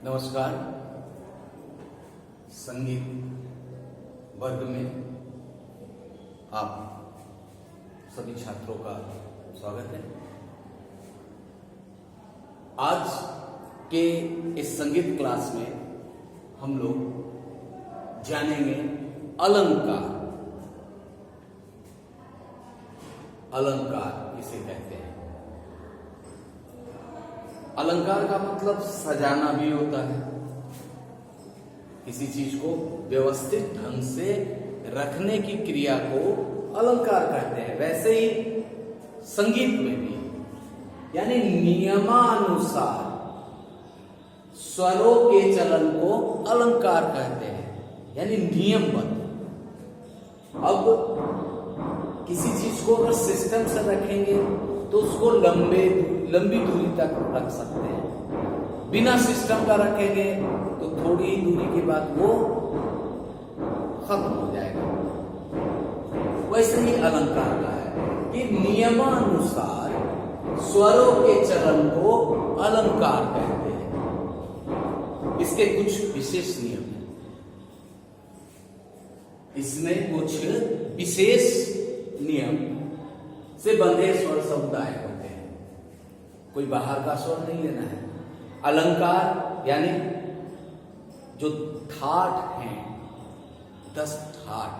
नमस्कार। संगीत वर्ग में आप सभी छात्रों का स्वागत है। आज के इस संगीत क्लास में हम लोग जानेंगे अलंकार। अलंकार किसे कहते हैं? अलंकार का मतलब सजाना भी होता है। किसी चीज को व्यवस्थित ढंग से रखने की क्रिया को अलंकार कहते हैं। वैसे ही संगीत में भी, यानी नियमानुसार स्वरों के चलन को अलंकार कहते हैं, यानी नियमबद्ध। अब किसी चीज को अगर सिस्टम से रखेंगे तो उसको लंबी दूरी तक रख सकते हैं। बिना सिस्टम का रखेंगे तो थोड़ी ही दूरी के बाद वो खत्म हो जाएगा। वैसे ही अलंकार का है कि नियमानुसार स्वरों के चलन को अलंकार कहते हैं। इसके कुछ विशेष नियम हैं। इसमें कुछ विशेष नियम से बंधे स्वर समुदाय होते हैं। कोई बाहर का स्वर नहीं लेना है। अलंकार यानी जो ठाठ हैं, 10 ठाठ,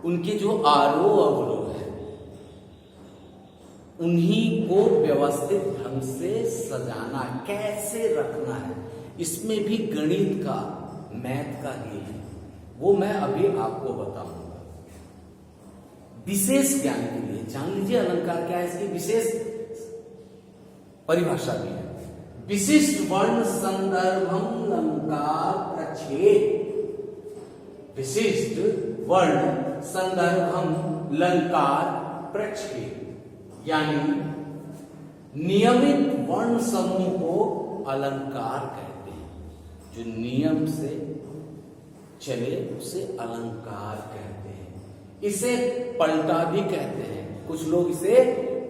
उनके जो आरोह अवरोह है, उन्हीं को व्यवस्थित ढंग से सजाना, कैसे रखना है, इसमें भी गणित का, मैथ का ही है। वो मैं अभी आपको बताऊंगा। विशेष ज्ञान के लिए जान लीजिए अलंकार क्या है, इसकी विशेष परिभाषा भी है। विशिष्ट वर्ण संदर्भम अलंकार प्रच्छेद। विशिष्ट वर्ण संदर्भम अलंकार प्रच्छेद, यानी नियमित वर्ण समूह को अलंकार कहते हैं। जो नियम से चले उसे अलंकार कहते हैं। इसे पलटा भी कहते हैं। कुछ लोग इसे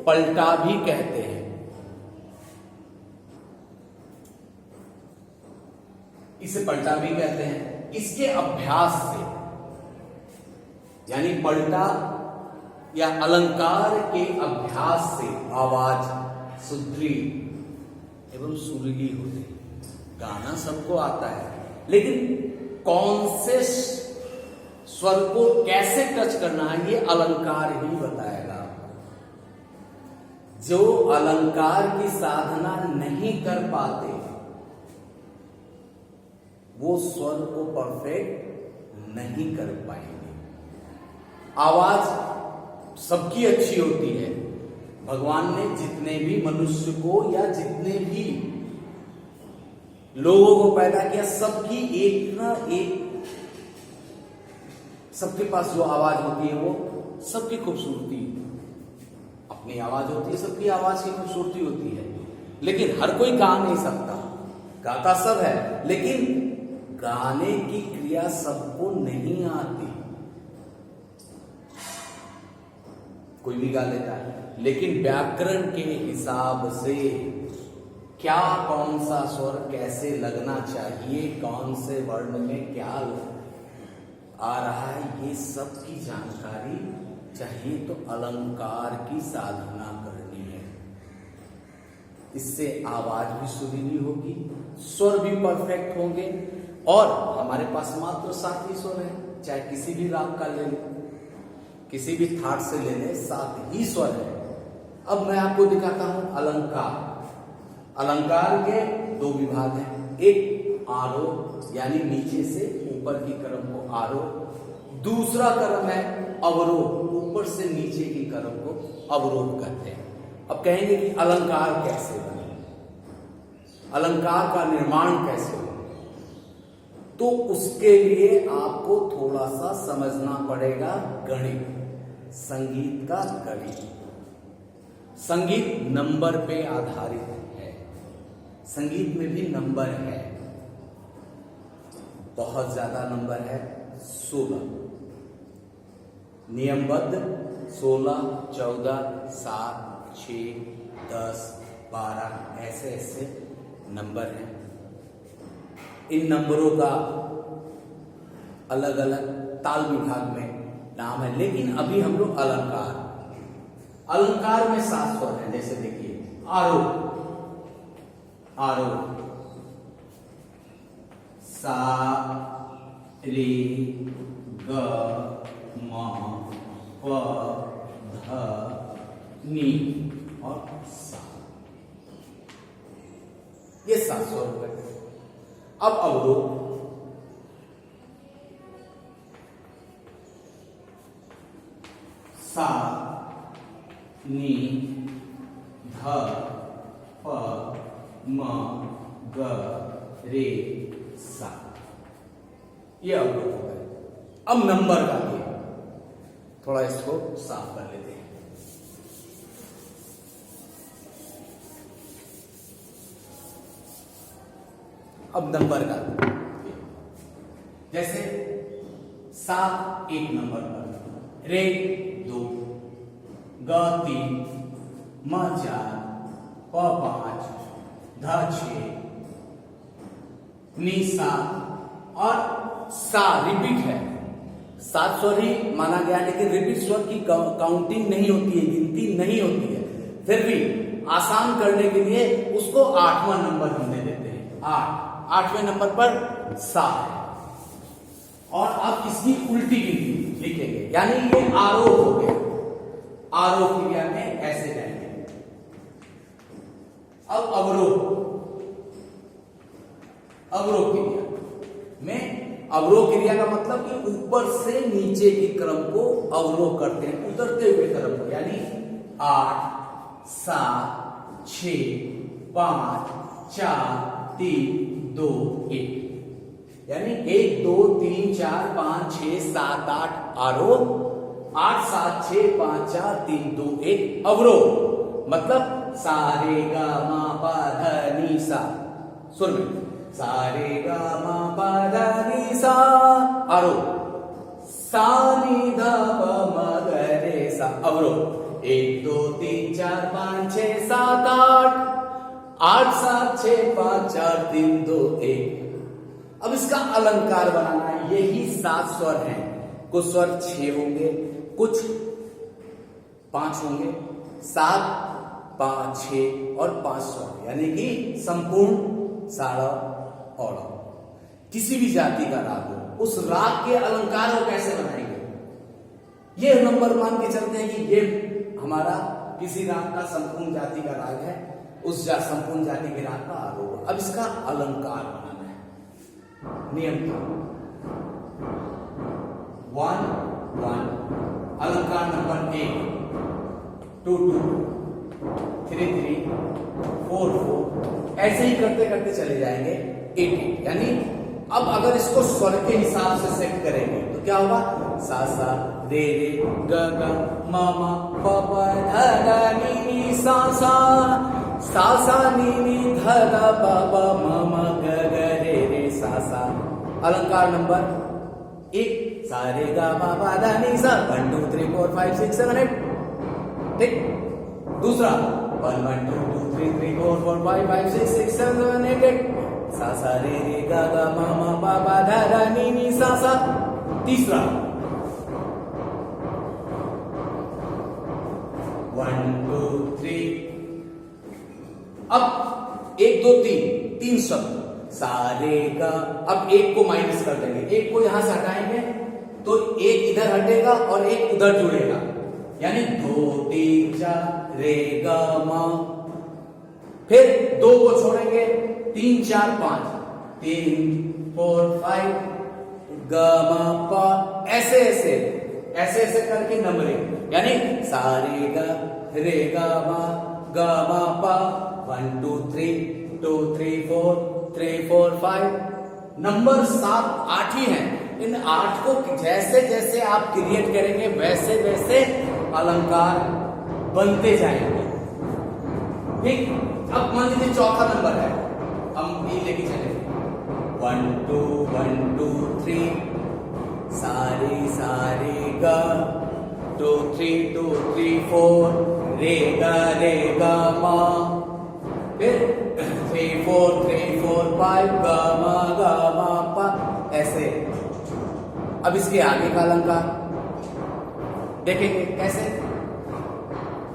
पलटा भी कहते हैं। इसे पलटा भी कहते हैं। इसके अभ्यास से, यानी पलटा या अलंकार के अभ्यास से आवाज सुदृढ़ एवं सुरीली होती है। गाना सबको आता है, लेकिन कौन से स्वर को कैसे टच करना है ये अलंकार ही बताएगा। जो अलंकार की साधना नहीं कर पाते वो स्वर को परफेक्ट नहीं कर पाएंगे। आवाज सबकी अच्छी होती है। भगवान ने जितने भी मनुष्य को या जितने भी लोगों को पैदा किया, सबकी एक ना एक, सबके पास जो आवाज होती है वो सबकी खूबसूरती, अपनी आवाज होती है, सबकी आवाज की खूबसूरती होती है। लेकिन हर कोई गा नहीं सकता। गाता सब है, लेकिन गाने की क्रिया सबको नहीं आती। कोई भी गा लेता है, लेकिन व्याकरण के हिसाब से क्या, कौन सा स्वर कैसे लगना चाहिए, कौन से वर्ण में क्या आ रहा है, ये सब की जानकारी चाहिए तो अलंकार की साधना करनी है। इससे आवाज भी सुरीली होगी, स्वर भी परफेक्ट होंगे। और हमारे पास मात्र 7 ही स्वर है। चाहे किसी भी राग का ले लें, किसी भी थाट से ले लें, 7 ही स्वर है। अब मैं आपको दिखाता हूं अलंकार। अलंकार के 2 विभाग हैं। एक आरोह, यानी नीचे से ऊपर की क्रम को आरोह। दूसरा क्रम है अवरोह, ऊपर से नीचे की क्रम को अवरोह कहते हैं। अब कहेंगे कि अलंकार कैसे बने, अलंकार का निर्माण कैसे हो, तो उसके लिए आपको थोड़ा सा समझना पड़ेगा गणित, संगीत का गणित। संगीत नंबर पे आधारित है। संगीत में भी नंबर है, बहुत ज्यादा नंबर है, 16 नियमबद्ध। 16, 14, 7, 6, 10, 12 ऐसे ऐसे नंबर हैं। इन नंबरों का अलग अलग ताल विभाग में नाम है, लेकिन अभी हम लोग अलंकार में 7 स्वर हैं। जैसे देखिए आरोह, आरोह सा रे ग म प ध नी और सा, ये 7 स्वर हो गए। अब अवरोह सा नी ध प म ग रे सा, ये अवरोह हो गए। अब नंबर का ये थोड़ा इसको साफ कर लेते हैं। अब नंबर का जैसे सा 1 नंबर पर, रे 2, ग 3, म 4, प 5, ध 6, नी 7 और सा रिपीट है। 7 स्वर ही माना गया, लेकिन रिपीट स्वर की काउंटिंग नहीं होती है, गिनती नहीं होती है। फिर भी आसान करने के लिए उसको 8वां नंबर हम दे देते हैं। 8वें नंबर पर सा है। और अब इसकी उल्टी गिनती लिखेंगे, यानी ये आरोह हो गया। आरोह क्रिया में ऐसे जाएंगे। अब अवरोह, अवरोह क्रिया में, अवरोह क्रिया का मतलब कि ऊपर से नीचे के क्रम को अवरोह करते हैं, उतरते हुए क्रम को, यानी 8 7 6 5 4 3 2 1, यानी 1 2 3 4 5 6 7 8 आरोह, 8 7 6 5 4 3 2 1 अवरोह। मतलब सा रे गा मा पा धा नी सा, सुन में सा रे गा मा पा धा नी सा आरोह, सा नी धा प म ग रे सा अवरोह। 1 2 3 4 5 6 7 8 7 6 5 4 3 2 1। अब इसका अलंकार बनाना है। यही 7 स्वर हैं। कुछ स्वर 6 होंगे, कुछ 5 होंगे, 7 5 6 और 5 स्वर, यानी कि संपूर्ण साड़ा और किसी भी जाति का राग हो, उस राग के अलंकार को कैसे बनाएंगे? ये नंबर मान के चलते हैं कि ये हमारा किसी राग का संपूर्ण जाति का राग है, उस संपूर्ण जाति के राग का आरोह। अब इसका अलंकार बनाना है। नियम 1 1, अलंकार नंबर 1 2 2 3 3 4 4, ऐसे ही करते करते चले जाएंगे 8 8। यानी अब अगर इसको स्वर के हिसाब से सेट करेंगे तो क्या होगा? सा सा रे रे ग ग म म प प ध ध नी नी सा सा, सा सा नी नी ध ध प प म म ग ग रे रे सा सा। अलंकार नंबर 1 सा रे ग म प ध नी सा, 1 2 3 4 5 6 7 8। ठीक, दूसरा 1 1 2 2 3 3 4 4 5 5 6 6 7 7 8 8, सा सा रे रे ग ग म म प प ध ध नी नी सा सा। तीसरा 1 2 3, अब 1 2 3 3 शब्द सा रे ग। अब एक को माइनस कर देंगे, एक को यहां से हटाएंगे तो एक इधर हटेगा और एक उधर जुड़ेगा, यानी 2 3 4 रे ग म। फिर 2 को छोड़ेंगे, 3 4 5 3 4 5 ग म प, ऐसे ऐसे ऐसे ऐसे करके नंबरिंग, यानी सा रे ग रे ग म ग म प 1 2 3 2 3 4 3 4 5। नंबर 7 8 ही हैं। इन 8 को जैसे जैसे आप क्रिएट करेंगे वैसे वैसे अलंकार बनते जाएंगे। ठीक, अब मान लीजिए चौथा नंबर है, हम ये लेके चलेंगे 1 2 1 2 3 सारे सारे ग 2 3 2 3 4 रे ग म, फिर 3 4 3 4 5 गा मा पा, ऐसे। अब इसके आगे का अलंकार देखेंगे कैसे।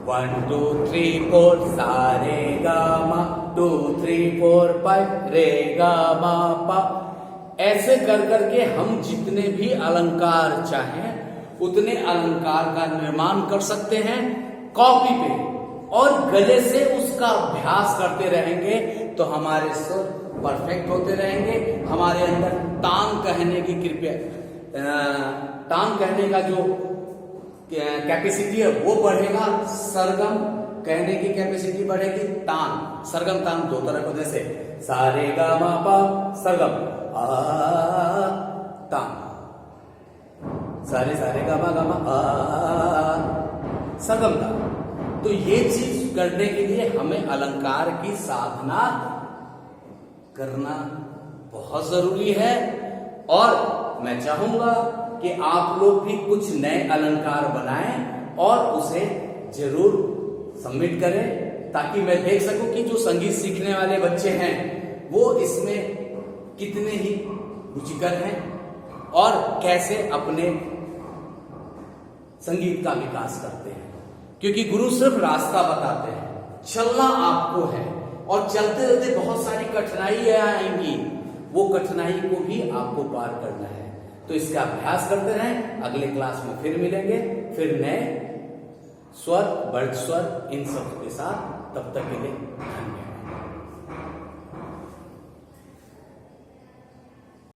1 2 3 4 सा रे गा मा, 2 3 4 5 रे गा मा पा। ऐसे कर करके हम जितने भी अलंकार चाहें उतने अलंकार का निर्माण कर सकते हैं कॉपी पे, और गले से उसका अभ्यास करते रहेंगे तो हमारे स्वर परफेक्ट होते रहेंगे। हमारे अंदर टांग कहने की टांग कहने का जो कैपेसिटी है वो बढ़ेगा, सरगम कहने की कैपेसिटी बढ़ेगी। तान, सरगम तान दो तरह को, जैसे सा रे गा मा पा सरगम, आ तान, सारे सारे गा मा आ सरगम तान। तो ये चीज करने के लिए हमें अलंकार की साधना करना बहुत जरूरी है। और मैं चाहूंगा कि आप लोग भी कुछ नए अलंकार बनाएं और उसे जरूर सबमिट करें, ताकि मैं देख सकूं कि जो संगीत सीखने वाले बच्चे हैं वो इसमें कितने ही रुचिकर हैं और कैसे अपने संगीत का विकास करते हैं। क्योंकि गुरु सिर्फ रास्ता बताते हैं, चलना आपको है, और चलते चलते बहुत सारी कठिनाइयां आएंगी, वो कठिनाई को भी आपको पार करना है। तो इसका अभ्यास करते रहें। अगले क्लास में फिर मिलेंगे, फिर नए स्वर, वर्ग स्वर, इन सब के साथ। तब तक के लिए धन्यवाद।